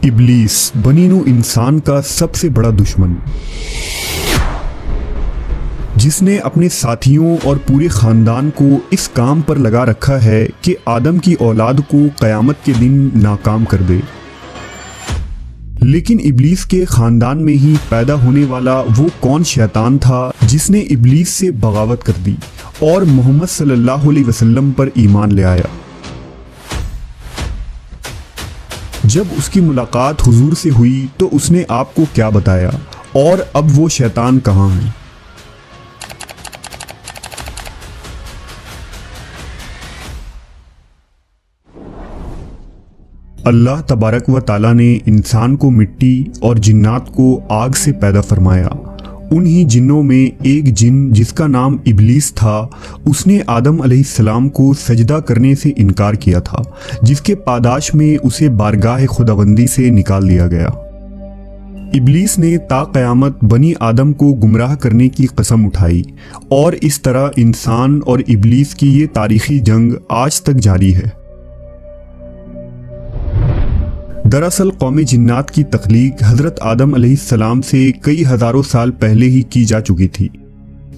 इब्लीस बनी नू इंसान का सबसे बड़ा दुश्मन, जिसने अपने साथियों और पूरे ख़ानदान को इस काम पर लगा रखा है कि आदम की औलाद को क़यामत के दिन नाकाम कर दे। लेकिन इब्लीस के ख़ानदान में ही पैदा होने वाला वो कौन शैतान था जिसने इब्लीस से बगावत कर दी और मोहम्मद सल्लल्लाहु अलैहि वसल्लम पर ईमान ले आया। जब उसकी मुलाकात हुजूर से हुई तो उसने आपको क्या बताया और अब वो शैतान कहाँ है? अल्लाह तबारक व ताला ने इंसान को मिट्टी और जिन्नात को आग से पैदा फरमाया। उन्हीं जिन्नों में एक जिन जिसका नाम इब्लीस था, उसने आदम अलैहिस्सलाम को सजदा करने से इनकार किया था, जिसके पादाश में उसे बारगाह खुदाबंदी से निकाल दिया गया। इब्लीस ने ता क़यामत बनी आदम को गुमराह करने की कसम उठाई और इस तरह इंसान और इब्लीस की ये तारीखी जंग आज तक जारी है। दरअसल कौम जिन्नात की तख्लीक हज़रत आदम अलैहिस्सलाम से कई हज़ारों साल पहले ही की जा चुकी थी।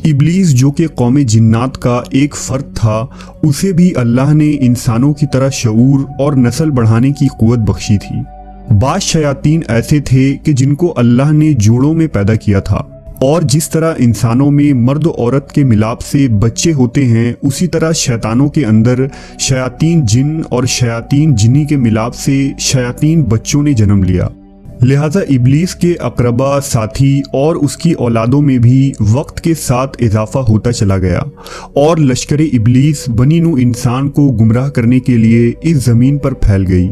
इब्लीस जो कि कौम जिन्नात का एक फ़र्द था, उसे भी अल्लाह ने इंसानों की तरह शऊर और नस्ल बढ़ाने की क़ुव्वत बख्शी थी। बाज़ शयातीन ऐसे थे कि जिनको अल्लाह ने जोड़ों में पैदा किया था, और जिस तरह इंसानों में मर्द औरत के मिलाप से बच्चे होते हैं, उसी तरह शैतानों के अंदर शयातीन जिन और शयातीन जिन्नी के मिलाप से शयातीन बच्चों ने जन्म लिया। लिहाजा इब्लीस के अकरबा, साथी और उसकी औलादों में भी वक्त के साथ इजाफा होता चला गया और लश्कर इब्लीस बनी नू इंसान को गुमराह करने के लिए इस ज़मीन पर फैल गई।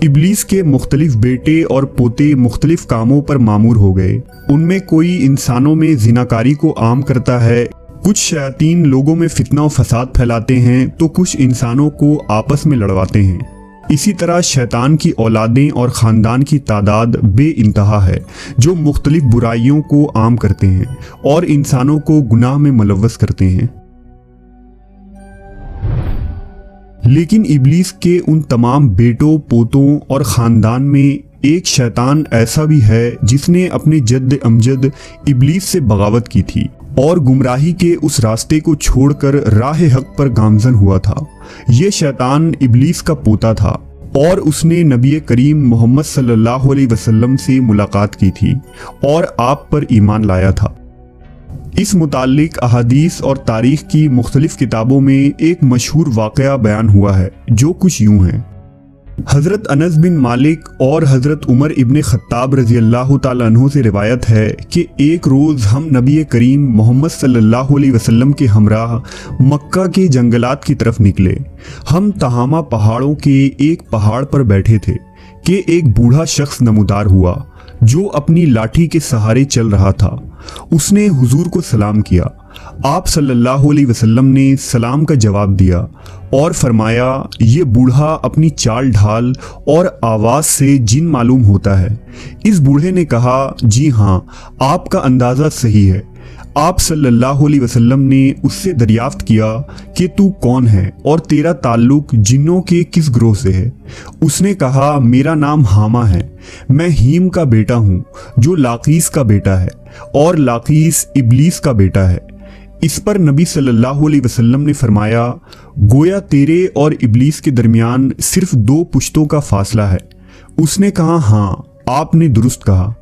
इब्लीस के मुख्तलिफ बेटे और पोते मुख्तलिफ कामों पर मामूर हो गए। उनमें कोई इंसानों में जिनाकारी को आम करता है, कुछ शयातीन लोगों में फितना और फसाद फैलाते हैं, तो कुछ इंसानों को आपस में लड़वाते हैं। इसी तरह शैतान की औलादें और ख़ानदान की तादाद बेइंतहा है, जो मुख्तलिफ बुराइयों को आम करते हैं और इंसानों को गुनाह में मुलव्वस करते हैं। लेकिन इब्लीस के उन तमाम बेटों, पोतों और ख़ानदान में एक शैतान ऐसा भी है जिसने अपने जद्द अमजद इब्लीस से बगावत की थी और गुमराही के उस रास्ते को छोड़कर राह हक पर गामजन हुआ था। ये शैतान इब्लीस का पोता था और उसने नबी करीम मोहम्मद सल्लल्लाहु अलैहि वसल्लम से मुलाकात की थी और आप पर ईमान लाया था। इस मुताल्लिक अहादीस और तारीख़ की मुख्तलिफ किताबों में एक मशहूर वाक़या बयान हुआ है, जो कुछ यूँ है। हज़रत अनस बिन मालिक और हज़रत उमर इब्न ख़त्ताब रज़ी अल्लाह ताला अन्हु से रिवायत है कि एक रोज़ हम नबी करीम मोहम्मद सल्लल्लाहु अलैहि वसल्लम के हमराह मक्का के जंगलात की तरफ निकले। हम तहामा पहाड़ों के एक पहाड़ पर बैठे थे कि एक बूढ़ा शख्स नमूदार हुआ जो अपनी लाठी के सहारे चल रहा था। उसने हुजूर को सलाम किया। आप सल्लल्लाहु अलैहि वसल्लम ने सलाम का जवाब दिया और फरमाया, ये बूढ़ा अपनी चाल ढाल और आवाज़ से जिन मालूम होता है। इस बूढ़े ने कहा, जी हाँ, आपका अंदाज़ा सही है। आप सल्लल्लाहु अलैहि वसल्लम ने उससे दरियाफ्त किया कि तू कौन है और तेरा ताल्लुक जिन्नों के किस ग्रोह से है। उसने कहा, मेरा नाम हामा है, मैं हीम का बेटा हूँ जो लाकीस का बेटा है और लाकीस इब्लीस का बेटा है। इस पर नबी सल्लल्लाहु अलैहि वसल्लम ने फरमाया, गोया तेरे और इब्लीस के दरमियान सिर्फ 2 पुश्तों का फासला है। उसने कहा, हाँ, आपने दुरुस्त कहा।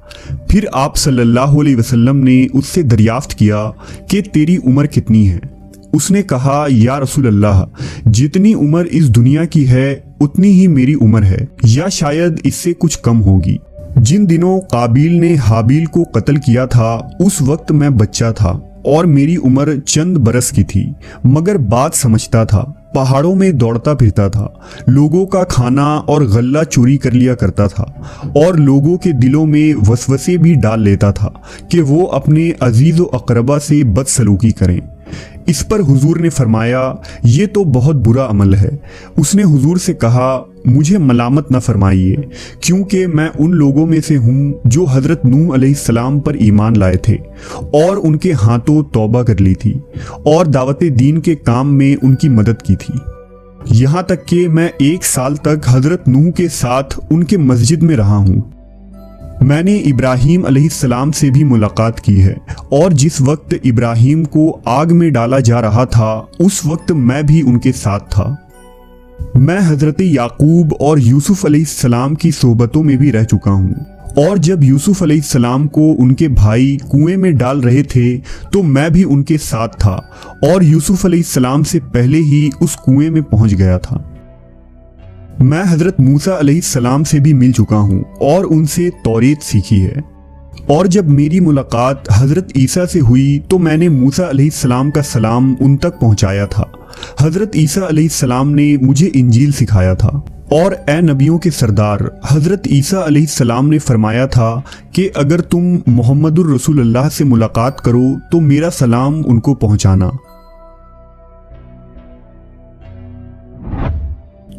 फिर आप सल्लल्लाहु अलैहि वसल्लम ने उससे दरियाफ्त किया कि तेरी उम्र कितनी है। उसने कहा, या रसूल अल्लाह, जितनी उम्र इस दुनिया की है उतनी ही मेरी उम्र है, या शायद इससे कुछ कम होगी। जिन दिनों काबिल ने हाबिल को कत्ल किया था, उस वक्त मैं बच्चा था और मेरी उम्र चंद बरस की थी, मगर बात समझता था। पहाड़ों में दौड़ता फिरता था, लोगों का खाना और गल्ला चोरी कर लिया करता था और लोगों के दिलों में वसवसे भी डाल लेता था कि वो अपने अजीज़ व अक़रबा से बदसलूकी करें। इस पर हुजूर ने फरमाया, ये तो बहुत बुरा अमल है। उसने हुजूर से कहा, मुझे मलामत न फरमाइए, क्योंकि मैं उन लोगों में से हूँ जो हज़रत नूह अलैहिस्सलाम पर ईमान लाए थे और उनके हाथों तौबा कर ली थी और दावत दीन के काम में उनकी मदद की थी। یہاں تک کہ میں 1 سال تک حضرت نوح کے ساتھ ان کے مسجد میں رہا ہوں۔ میں نے ابراہیم علیہ السلام سے بھی ملاقات کی ہے، اور جس وقت ابراہیم کو آگ میں ڈالا جا رہا تھا اس وقت میں بھی ان کے ساتھ تھا۔ میں حضرت یعقوب اور یوسف علیہ السلام کی صحبتوں میں بھی رہ چکا ہوں، اور جب یوسف علیہ السلام کو ان کے بھائی کنویں میں ڈال رہے تھے تو میں بھی ان کے ساتھ تھا، اور یوسف علیہ السلام سے پہلے ہی اس کنویں میں پہنچ گیا تھا۔ میں حضرت موسیٰ علیہ السلام سے بھی مل چکا ہوں اور ان سے توریت سیکھی ہے، اور جب میری ملاقات حضرت عیسیٰ سے ہوئی تو میں نے موسیٰ علیہ السلام کا سلام ان تک پہنچایا تھا۔ حضرت عیسیٰ علیہ السلام نے مجھے انجیل سکھایا تھا، اور اے نبیوں کے سردار حضرت عیسیٰ علیہ السلام نے فرمایا تھا کہ اگر تم محمد الرسول اللہ سے ملاقات کرو تو میرا سلام ان کو پہنچانا۔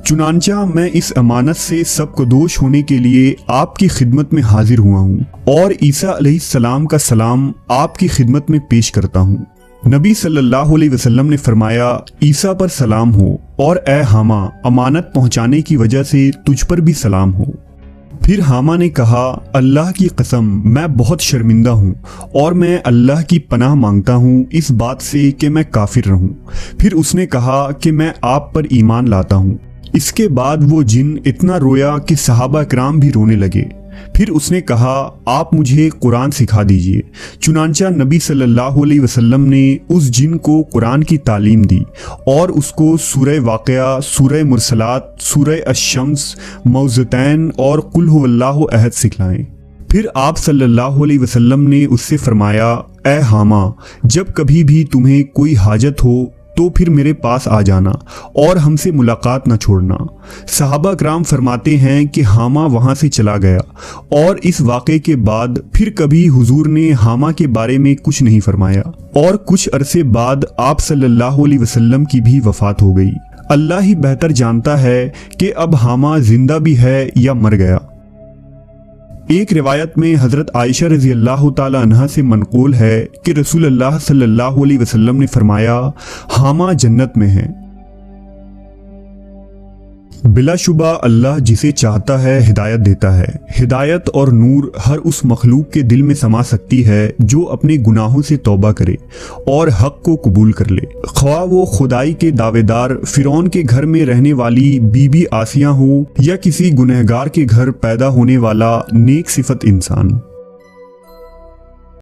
چنانچہ میں اس امانت سے سبکدوش ہونے کے لیے آپ کی خدمت میں حاضر ہوا ہوں، اور عیسیٰ علیہ السلام کا سلام آپ کی خدمت میں پیش کرتا ہوں۔ نبی صلی اللہ علیہ وسلم نے فرمایا، عیسیٰ پر سلام ہو، اور اے حامہ امانت پہنچانے کی وجہ سے تجھ پر بھی سلام ہو۔ پھر حامہ نے کہا، اللہ کی قسم میں بہت شرمندہ ہوں، اور میں اللہ کی پناہ مانگتا ہوں اس بات سے کہ میں کافر رہوں۔ پھر اس نے کہا کہ میں آپ پر ایمان لاتا ہوں۔ اس کے بعد وہ جن اتنا رویا کہ صحابہ کرام بھی رونے لگے۔ پھر اس نے کہا، آپ مجھے قرآن سکھا دیجئے۔ چنانچہ نبی صلی اللہ علیہ وسلم نے اس جن کو قرآن کی تعلیم دی، اور اس کو سورہ واقعہ، سورہ مرسلات، سورہ الشمس، موعظتین اور قل هو اللہ احد سکھلائیں۔ پھر آپ صلی اللہ علیہ وسلم نے اس سے فرمایا، اے حامہ جب کبھی بھی تمہیں کوئی حاجت ہو تو پھر میرے پاس آ جانا اور ہم سے ملاقات نہ چھوڑنا۔ صحابہ کرام فرماتے ہیں کہ حامہ وہاں سے چلا گیا، اور اس واقعے کے بعد پھر کبھی حضور نے حامہ کے بارے میں کچھ نہیں فرمایا، اور کچھ عرصے بعد آپ صلی اللہ علیہ وسلم کی بھی وفات ہو گئی۔ اللہ ہی بہتر جانتا ہے کہ اب حامہ زندہ بھی ہے یا مر گیا۔ ایک روایت میں حضرت عائشہ رضی اللہ تعالی عنہا سے منقول ہے کہ رسول اللہ صلی اللہ علیہ وسلم نے فرمایا، حامہ جنت میں ہے۔ بلا شبہ اللہ جسے چاہتا ہے ہدایت دیتا ہے۔ ہدایت اور نور ہر اس مخلوق کے دل میں سما سکتی ہے جو اپنے گناہوں سے توبہ کرے اور حق کو قبول کر لے، خواہ وہ خدائی کے دعوے دار فرعون کے گھر میں رہنے والی بی بی آسیہ ہوں یا کسی گنہگار کے گھر پیدا ہونے والا نیک صفت انسان۔